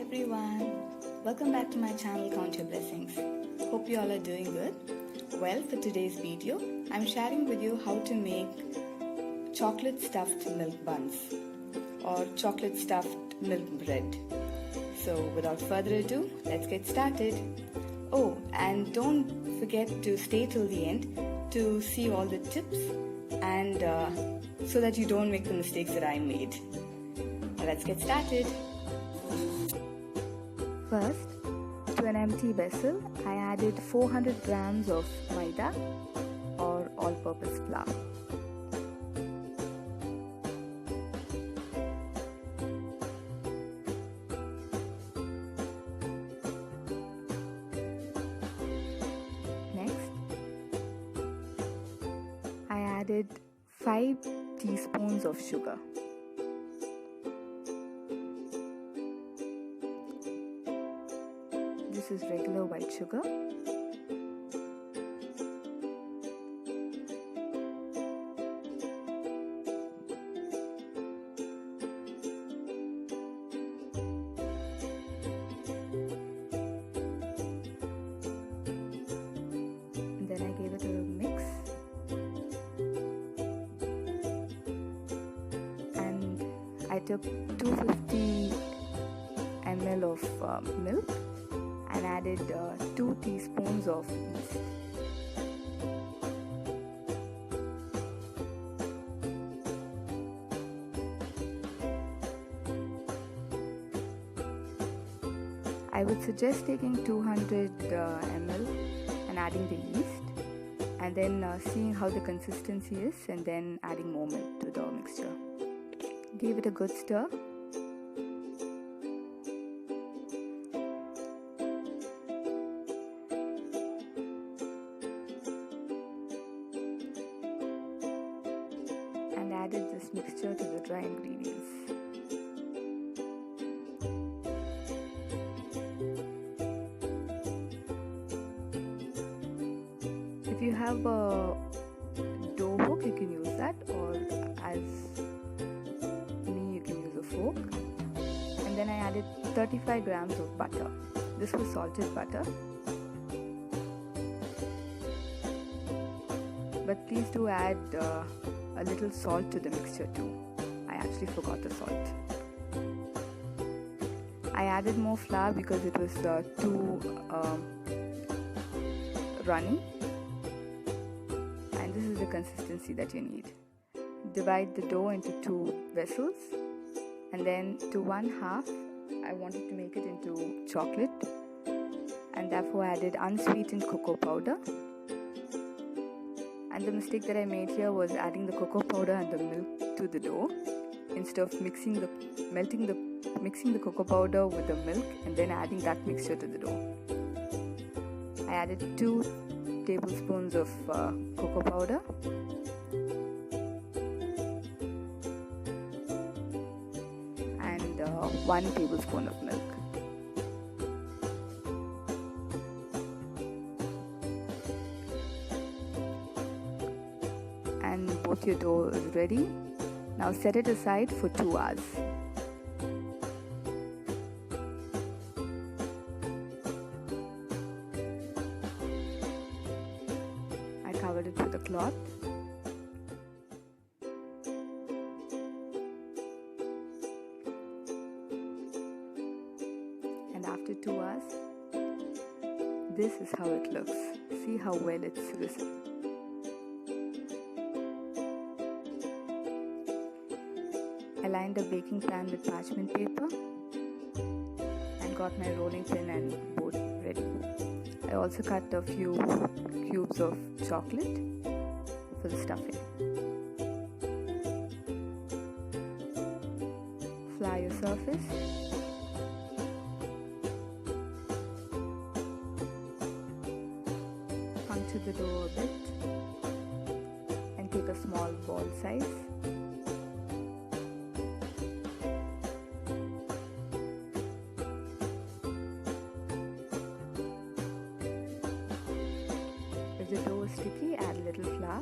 everyone, welcome back to my channel Count Your Blessings. Hope you all are doing good. Well, for today's video, I'm sharing with you how to make chocolate stuffed milk buns or chocolate stuffed milk bread. So without further ado, let's get started. Oh, and don't forget to stay till the end to see all the tips and so that you don't make the mistakes that I made. Now let's get started. First, to an empty vessel, I added 400 grams of maida or all-purpose flour. Next, I added 5 teaspoons of sugar. This is regular white sugar. And then I gave it a mix. And I took 250 ml of milk and added 2 teaspoons of yeast. I would suggest taking 200 ml and adding the yeast and then seeing how the consistency is and then adding more milk to the mixture. Give it a good stir. And added this mixture to the dry ingredients. If you have a dough hook, you can use that, or as me, you can use a fork. And then I added 35 grams of butter. This was salted butter. But please do add a little salt to the mixture too. I actually forgot the salt. I added more flour because it was too runny. And this is the consistency that you need. Divide the dough into 2 vessels, and then to 1/2 I wanted to make it into chocolate, and therefore added unsweetened cocoa powder. And the mistake that I made here was adding the cocoa powder and the milk to the dough instead of mixing the cocoa powder with the milk and then adding that mixture to the dough. I added 2 tablespoons of cocoa powder and 1 tablespoon of milk. And both your dough is ready. Now set it aside for 2 hours. I covered it with a cloth. And after 2 hours, this is how it looks. See how well it's risen. I lined a baking pan with parchment paper and got my rolling pin and board ready. I also cut a few cubes of chocolate for the stuffing. Flour your surface. Puncture the dough a bit and take a small ball size. If the dough is sticky, add a little flour.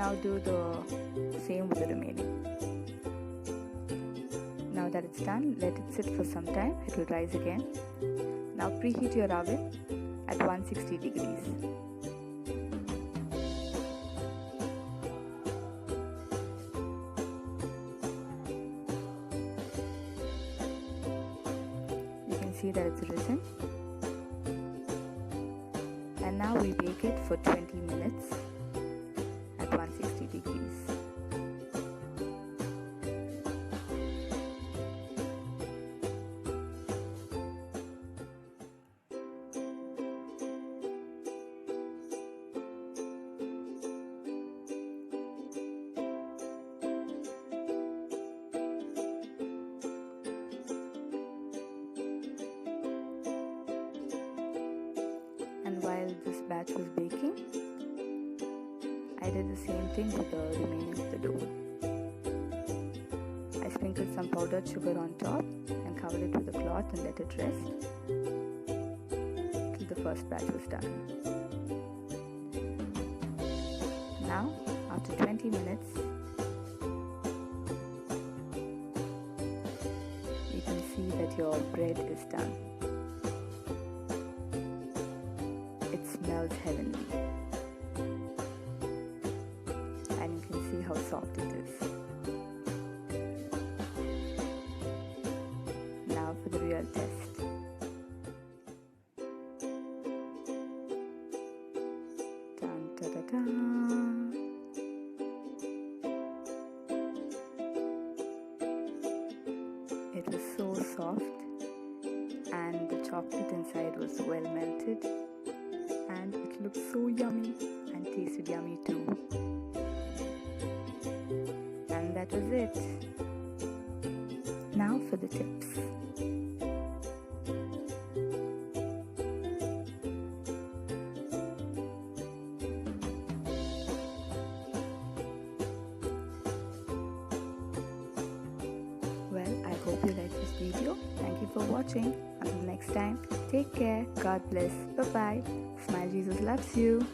Now do the same with the remaining. Now that it's done, let it sit for some time. It will rise again. Now preheat your oven at 160 degrees. You can see that it's risen. And now we bake it for 20 minutes at 160 degrees. And while this batch was baking, I did the same thing with the remaining of the dough. I sprinkled some powdered sugar on top and covered it with a cloth and let it rest till the first batch was done. Now, after 20 minutes, you can see that your bread is done. It smells heavenly, and you can see how soft it is. Now for the real test. Dun, da, da, da. It was so soft, and the chocolate inside was well melted. And it looked so yummy and tasted yummy too. And that was it. Now for the tips. Well, I hope you liked this video. Thank you for watching. Until next time, take care. God bless. Bye-bye. Smile, Jesus loves you.